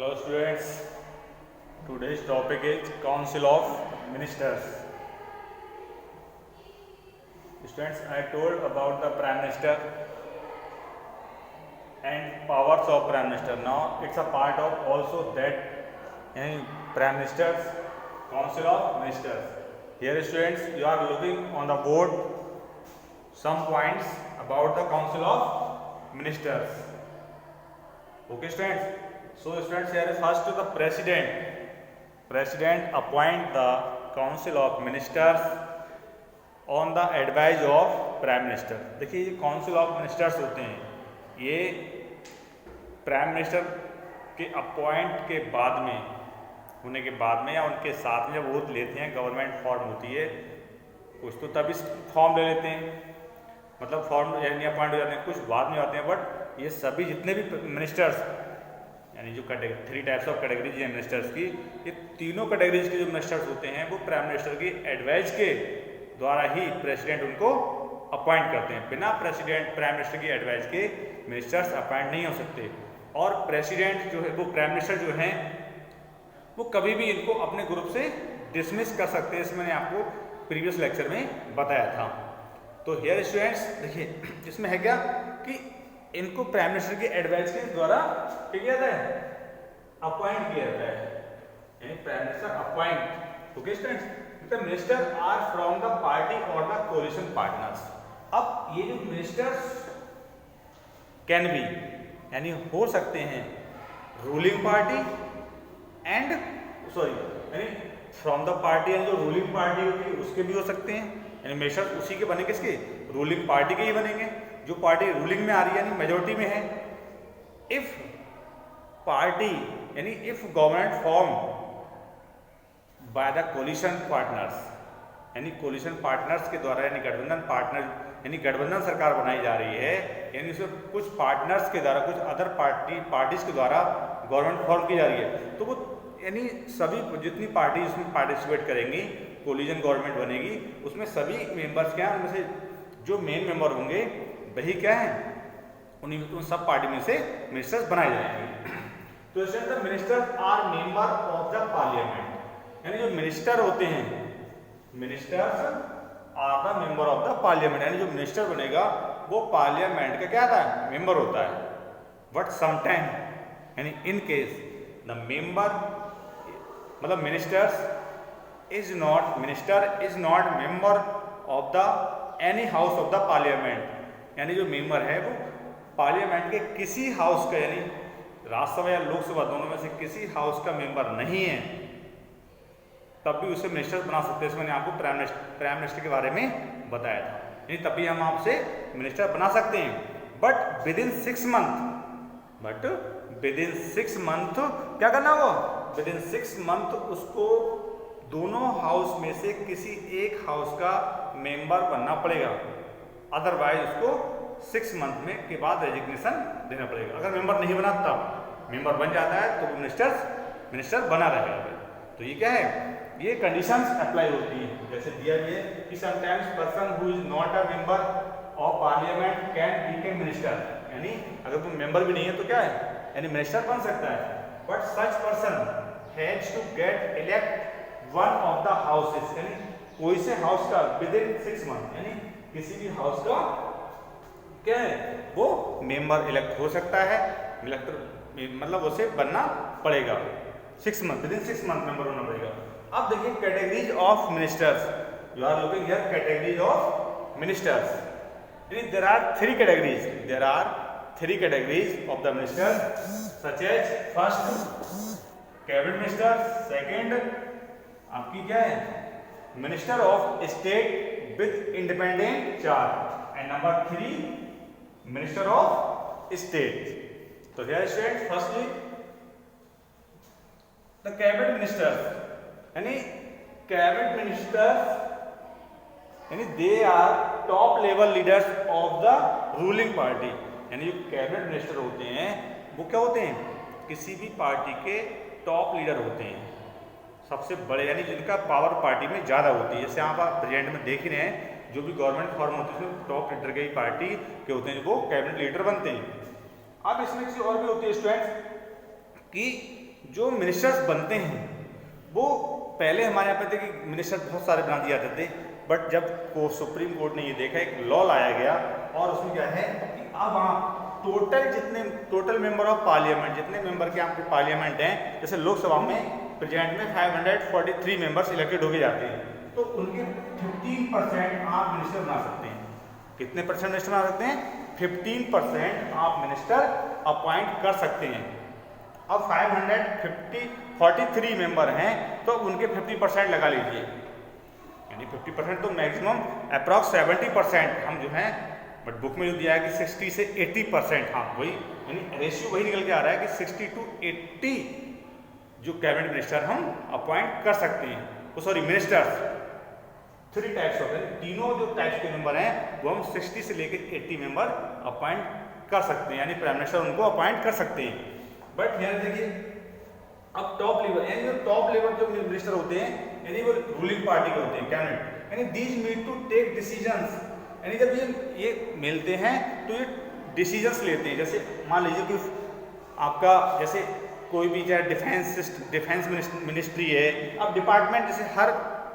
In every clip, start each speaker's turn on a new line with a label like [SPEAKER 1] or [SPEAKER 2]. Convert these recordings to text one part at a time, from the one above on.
[SPEAKER 1] Hello students, today's topic is Council of Ministers. Students, I told about the Prime Minister and powers of Prime Minister. Now it's a part of also that Prime Minister's Council of Ministers. Here students, you are looking on the board some points about the Council of Ministers. Okay students. So students, here is first the president. President appoint the council of ministers on the advice of prime minister. देखिए ये council of ministers होते हैं, ये prime minister के appoint के बाद में होने के बाद में या उनके साथ में जब वोट लेते हैं, गवर्नमेंट फॉर्म होती है, कुछ तो तभी फॉर्म ले लेते हैं, मतलब फॉर्म यानी अपॉइंट हो जाते हैं, कुछ बाद में आते हैं. बट ये सभी जितने भी मिनिस्टर्स यानी जो थ्री टाइप्स ऑफ कैटेगरीज हैं मिनिस्टर्स की, ये तीनों कैटेगरीज के जो मिनिस्टर्स होते हैं वो प्राइम मिनिस्टर की एडवाइस के द्वारा ही प्रेसिडेंट उनको अपॉइंट करते हैं. बिना प्रेसिडेंट प्राइम मिनिस्टर की एडवाइस के मिनिस्टर्स अपॉइंट नहीं हो सकते. और प्रेसिडेंट जो है वो प्राइम मिनिस्टर जो हैं वो कभी भी इनको अपने ग्रुप से डिसमिस कर सकते हैं. इसमें मैंने आपको प्रीवियस लेक्चर में बताया था. तो हियर स्टूडेंट्स देखिए, इसमें है क्या कि इनको प्राइम मिनिस्टर की एडवाइस के द्वारा क्या किया जाता है, अपॉइंट किया जाता है, यानी prime minister appoint. Okay students, the minister are from the party और द कोलिशन पार्टनर्स. अब ये जो मिनिस्टर्स कैन बी यानी हो सकते हैं रूलिंग पार्टी एंड यानी फ्रॉम द पार्टी, यानी जो रूलिंग पार्टी होती है उसके भी हो सकते हैं, यानी मिनिस्टर उसी के बने, किसके, रूलिंग पार्टी के ही बनेंगे, जो पार्टी रूलिंग में आ रही है यानी मेजोरिटी में है. इफ पार्टी यानी if government form by the coalition partners, यानी कोलिशन पार्टनर्स के द्वारा, यानी गठबंधन पार्टनर, यानी गठबंधन सरकार बनाई जा रही है, यानी उसमें कुछ पार्टनर्स के द्वारा, कुछ अदर पार्टीज के द्वारा गवर्नमेंट फॉर्म की जा रही है, तो वो यानी सभी जितनी पार्टी उसमें पार्टिसिपेट करेंगी, कोलिजन गवर्नमेंट बनेगी, उसमें सभी मेंबर्स क्या हैं, उनमें से जो मेन मेंबर होंगे वही क्या है, उन सब पार्टी में से मिनिस्टर्स बनाए जाएंगे. तो the ministers are member of the parliament, यानी जो मिनिस्टर होते हैं, ministers are the member of the parliament, यानी जो मिनिस्टर बनेगा वो पार्लियामेंट का क्या था, मेंबर होता है. बट समटाइम यानी इन केस द मेंबर मतलब minister is not member of the any house of the parliament, यानी जो मेंबर है वो पार्लियामेंट के किसी हाउस का, यानी राज्यसभा या लोकसभा दोनों में से किसी हाउस का मेंबर नहीं है, तब भी उसे मिनिस्टर बना सकते हैं. इसमें मैंने आपको प्राइम मिनिस्टर के बारे में बताया था, यानी तब भी हम आपसे मिनिस्टर बना सकते हैं. बट विद इन 6 मंथ क्या करना होगा, विद इन 6 मंथ उसको दोनों हाउस में से किसी एक हाउस का मेंबर बनना पड़ेगा. अदरवाइज उसको 6 मंथ में के बाद रेजिग्नेशन देना पड़ेगा. अगर मेंबर नहीं बना तब, मेंबर बन जाता है तो मिनिस्टर बना रहेगा. तो ये क्या है, ये कंडीशंस अप्लाई होती हैं. जैसे दिया गया है कि sometimes person who is not a member of parliament can become minister, यानी अगर वो मेंबर भी नहीं है तो क्या है, यानी मिनिस्टर बन सकता है. But such person has to get elect one of the houses, यानी कोई से हाउस का विद इन 6 मंथ, यानी किसी भी हाउस का क्या है वो मेंबर इलेक्ट हो सकता है, मतलब उसे बनना पड़ेगा 6 month, within 6 month member होना पड़ेगा. अब देखिए categories of ministers, you are looking here categories of ministers. There are 3 categories of the ministers such as first cabinet minister, second आपकी क्या है minister of state with independent charge, and number 3 minister of state. तो here student firstly the cabinet ministers, यानी cabinet ministers यानी they are top level leaders of the ruling party, यानी जो cabinet minister होते हैं वो क्या होते हैं, किसी भी पार्टी के टॉप लीडर होते हैं, सबसे बड़े, यानी जिनका पावर पार्टी में ज़्यादा होती है. जैसे आप प्रेजेंट में देख ही रहे हैं, जो भी गवर्नमेंट फॉर्म होती है उसमें टॉप लीडर की पार्टी के होते हैं, वो कैबिनेट लीडर बनते हैं. अब इसमें चीज़ और भी होती है स्टूडेंट्स कि जो मिनिस्टर्स बनते हैं वो पहले हमारे यहाँ पे थे कि मिनिस्टर बहुत सारे बना दिए जाते थे, बट जब सुप्रीम कोर्ट ने ये देखा, एक लॉ लाया गया और उसमें क्या है कि अब आप टोटल मेंबर ऑफ पार्लियामेंट, जितने मेंबर के आपके पार्लियामेंट हैं, जैसे लोकसभा में प्रेजेंट में 543 मेंबर्स इलेक्टेड होके जाते हैं, तो उनके 15% आप मिनिस्टर बना सकते हैं। कितने परसेंट मिनिस्टर बना सकते हैं? 15% आप मिनिस्टर अपॉइंट कर सकते हैं। अब 543 मेंबर हैं तो उनके 50% लगा लीजिए, यानी 50% तो मैक्सिमम अप्रॉक्स 70% हम जो हैं, बट बुक में जो दिया है कि 60 से 80%, हाँ वही, यानी रेशियो वही निकल के आ रहा है कि 60 to 80 जो कैबिनेट मिनिस्टर हम अपॉइंट कर सकते हैं। तो सॉरी, मिनिस्टर्स 3 टाइप्स होते हैं, तीनों जो टाइप्स के मेंबर हैं वो हम 60 से लेकर 80 मेंबर अपॉइंट कर सकते हैं, यानी प्राइम मिनिस्टर उनको अपॉइंट कर सकते हैं। बट यहाँ देखिए, अब टॉप लेवल, यानी जो टॉप लेवल जो मिनिस्टर होते हैं, यानी वो रूलिंग पार्टी के होते हैं, कैबिनेट, यानी these need to take decisions, यानी जब ये मिलते हैं तो ये डिसीजंस लेते हैं। जैसे मान लीजिए कि आपका जैसे कोई भी चाहे डिफेंस मिनिस्ट्री है, अब डिपार्टमेंट जैसे हर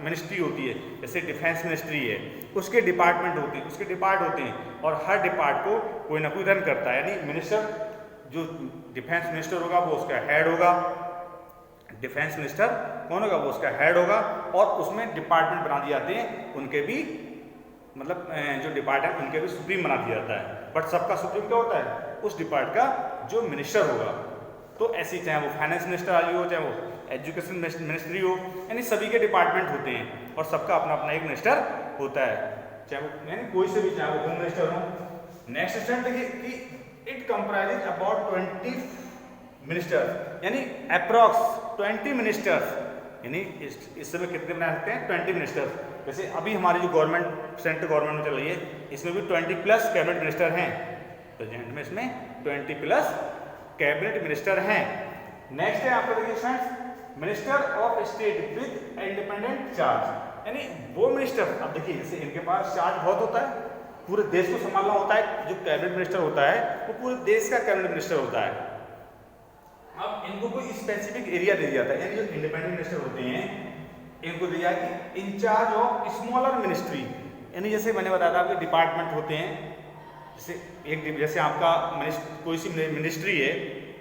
[SPEAKER 1] मिनिस्ट्री होती है, जैसे डिफेंस मिनिस्ट्री है, उसके डिपार्टमेंट होते हैं, उसके डिपार्ट होते हैं, और हर डिपार्ट को कोई ना कोई रन करता है, यानी मिनिस्टर जो डिफेंस मिनिस्टर होगा वो उसका हेड होगा, डिफेंस मिनिस्टर कौन होगा वो उसका हेड होगा, और उसमें डिपार्टमेंट बना दिए जाते हैं, उनके भी मतलब जो डिपार्टमेंट उनके भी सुप्रीम बना दिया जाता है। बट सबका सुप्रीम क्या होता है? उस डिपार्ट का जो मिनिस्टर होगा। तो ऐसी चाहे वो फाइनेंस मिनिस्टर वाली हो, चाहे वो एजुकेशन मिनिस्ट्री हो, यानी सभी के डिपार्टमेंट होते हैं और सबका अपना अपना एक मिनिस्टर होता है, चाहे वो यानी कोई से भी, चाहे वो होम मिनिस्टर हो। नेक्स्ट स्टेप देखिए कि इट कंप्राइजेज अबाउट 20 मिनिस्टर्स, यानी अप्रॉक्स 20 मिनिस्टर्स, यानी इस समय कितने बना सकते हैं? 20 मिनिस्टर्स। जैसे अभी हमारी जो गवर्नमेंट सेंट्रल गवर्नमेंट में चल रही है, इसमें भी 20+ कैबिनेट मिनिस्टर हैं, प्रेजेंट में इसमें 20+ कैबिनेट मिनिस्टर हैं। नेक्स्ट है आपका देखिए friends, minister of state with independent charge, यानी वो मिनिस्टर, अब देखिए जैसे इनके पास चार्ज बहुत होता है, पूरे देश को संभालना होता है। जो कैबिनेट मिनिस्टर होता है वो पूरे देश का कैबिनेट मिनिस्टर होता है। अब इनको कोई स्पेसिफिक एरिया दे दिया जाता है, यानी जो इंडिपेंडेंट मिनिस्टर होते हैं इनको दिया कि इंचार्ज ऑफ स्मॉलर मिनिस्ट्री, यानी जैसे मैंने बताया था आपके डिपार्टमेंट होते हैं, जैसे आपका कोई सी मिनिस्ट्री है,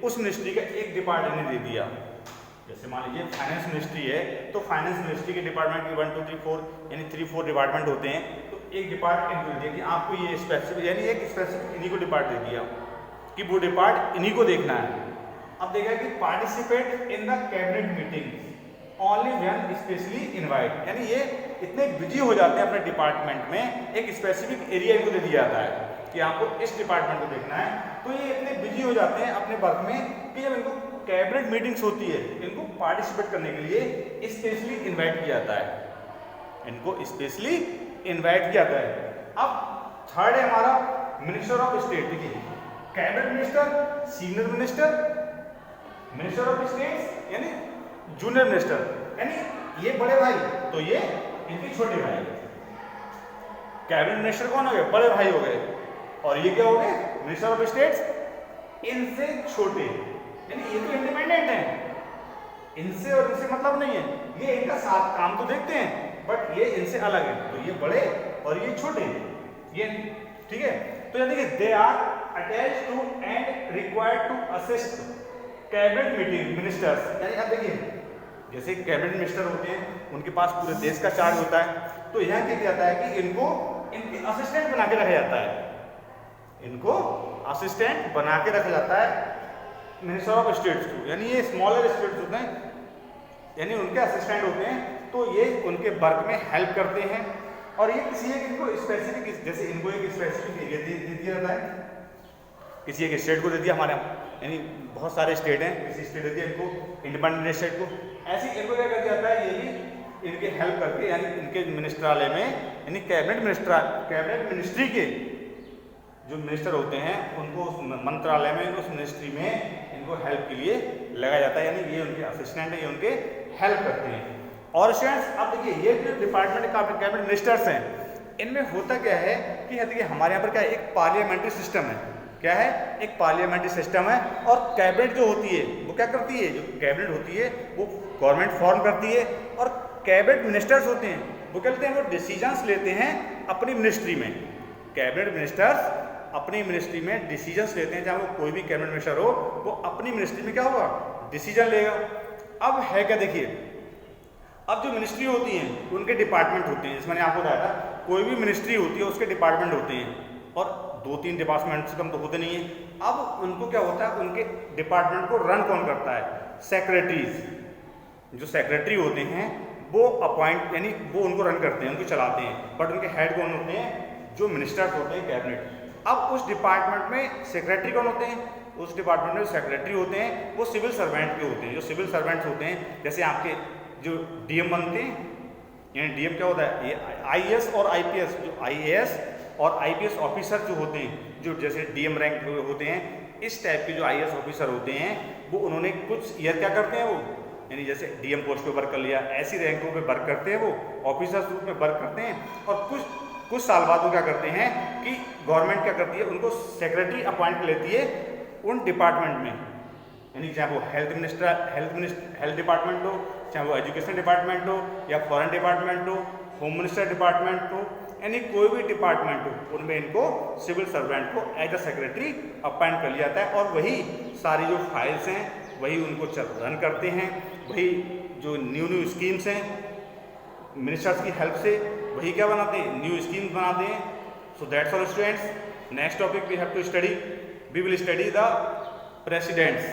[SPEAKER 1] उस मिनिस्ट्री का एक डिपार्टमेंट दे दिया। जैसे मान लीजिए फाइनेंस मिनिस्ट्री है, तो फाइनेंस मिनिस्ट्री के डिपार्टमेंट की 1 2 3 4 यानी 3-4 डिपार्टमेंट होते हैं, तो एक डिपार्टमेंट दे दिया कि आपको ये स्पेसिफिक, यानी एक स्पेसिफिक इन्हीं को डिपार्ट दे दिया कि वो डिपार्ट इन्हीं को देखना है। अब देखा कि participate in the cabinet meeting only when specially invite, यानी ये इतने बिजी हो जाते हैं अपने डिपार्टमेंट में, एक स्पेसिफिक एरिया इनको दे दिया जाता है कि आपको इस डिपार्टमेंट को देखना है, तो ये इतने बिजी हो जाते हैं अपने वर्क में कि जब इनको कैबिनेट मीटिंग्स होती है, इनको पार्टिसिपेट करने के लिए स्पेशली इनवाइट किया जाता है, इनको स्पेशली इनवाइट किया जाता है। अब थर्ड है हमारा मिनिस्टर ऑफ स्टेट। देखिए cabinet minister, senior minister, minister of state यानी जूनियर मिनिस्टर, यानी ये बड़े भाई तो ये इनके छोटे भाई। कैबिनेट मिनिस्टर कौन हो गए? बड़े भाई हो गए, और ये क्या हो गए? मिनिस्टर ऑफ स्टेट इनसे छोटे, यानी ये तो इंडिपेंडेंट है, इनसे और इनसे मतलब नहीं है, ये इनका साथ काम तो देखते हैं बट ये इनसे अलग है, तो ये बड़े और ये छोटे, ये ठीक है। तो यानी कि they are attached to and required to assist cabinet meeting ministers, यानी अब देखिए जैसे कैबिनेट मिनिस्टर होते हैं उनके पास पूरे देश का चार्ज होता है, तो यहाँ क्या किया जाता है कि इनको इनके असिस्टेंट बना के रखा जाता है, इनको असिस्टेंट बना के रखा जाता है मिनिस्टर ऑफ स्टेट्स को, यानी ये स्मॉलर स्टेट्स होते हैं, यानी उनके असिस्टेंट होते हैं, तो ये उनके वर्क में हेल्प करते हैं। और ये किसी एक इनको स्पेसिफिक, जैसे इनको एक स्पेसिफिक एरिया दे दिया जाता है, किसी एक स्टेट को दे दिया, हमारे यानी बहुत सारे स्टेट हैं, किसी स्टेट दे दिया इनको, इंडिपेंडेंट स्टेट को, ऐसे इनको क्या कर दिया जाता है, ये भी इनके हेल्प करके, यानी इनके मिनिस्ट्रालय में, यानी कैबिनेट मिनिस्ट्री के जो मिनिस्टर होते हैं उनको उस मंत्रालय में, उस मिनिस्ट्री में इनको हेल्प के लिए लगाया जाता है, यानी ये उनके असिस्टेंट है, ये उनके हेल्प करते हैं। और स्टूडेंट्स अब देखिए ये जो डिपार्टमेंट का कैबिनेट मिनिस्टर्स हैं, इनमें होता क्या है कि देखिए हमारे यहाँ पर क्या है, एक पार्लियामेंट्री सिस्टम है, क्या है, एक पार्लियामेंट्री सिस्टम है। और कैबिनेट जो होती है वो क्या करती है, जो कैबिनेट होती है वो गवर्नमेंट फॉर्म करती है, और कैबिनेट मिनिस्टर्स होते हैं वो क्या लेते हैं, वो डिसीजंस लेते हैं अपनी मिनिस्ट्री में। कैबिनेट मिनिस्टर्स अपनी मिनिस्ट्री में डिसीजंस लेते हैं, चाहे वो कोई भी कैबिनेट मिनिस्टर हो वो अपनी मिनिस्ट्री में क्या होगा, डिसीजन लेगा। अब है क्या, देखिए अब जो मिनिस्ट्री होती हैं उनके डिपार्टमेंट होते हैं, जैसे मैंने आपको बताया था कोई भी मिनिस्ट्री होती है उसके डिपार्टमेंट होते हैं, और 2-3 डिपार्टमेंट से कम तो होते नहीं है। अब उनको क्या होता है, उनके डिपार्टमेंट को रन कौन करता है, सेक्रेटरीज। जो सेक्रेटरी होते हैं वो अपॉइंट यानी वो उनको रन करते हैं, उनको चलाते हैं, बट उनके हेड कौन होते हैं, जो मिनिस्टर्स होते हैं कैबिनेट। अब उस डिपार्टमेंट में सेक्रेटरी कौन होते हैं, उस डिपार्टमेंट में सेक्रेटरी होते हैं वो सिविल सर्वेंट के होते हैं। जो सिविल सर्वेंट्स होते हैं, जैसे आपके जो डीएम बनते हैं, यानी डीएम क्या होता है, ये आईएएस और आईपीएस, जो आईएएस और आईपीएस ऑफिसर जो होते हैं, जो जैसे डीएम रैंक होते हैं, इस टाइप के जो आईएएस ऑफिसर होते हैं वो उन्होंने कुछ ईयर क्या करते हैं वो, यानी जैसे डीएम पोस्ट पे वर्क कर लिया, ऐसी रैंकों पे वर्क करते हैं, वो ऑफिसर्स रूप में वर्क करते हैं। और कुछ साल बाद वो क्या करते हैं कि गवर्नमेंट क्या करती है, उनको सेक्रेटरी अपॉइंट लेती है उन डिपार्टमेंट में, यानी चाहे वो हेल्थ डिपार्टमेंट हो, चाहे वो एजुकेशन डिपार्टमेंट हो, या फॉरेन डिपार्टमेंट हो, होम मिनिस्टर डिपार्टमेंट हो, यानी कोई भी डिपार्टमेंट हो उनमें इनको सिविल सर्वेंट को एज अ सेक्रेटरी अपॉइंट कर लिया जाता है। और वही सारी जो फाइल्स हैं वही उनको रन करते हैं, वही जो न्यू स्कीम्स हैं मिनिस्टर्स की हेल्प से वही क्या बनाते हैं, न्यू स्कीम्स बनाते हैं। So that's all students, next topic we have to study, we will study the presidents.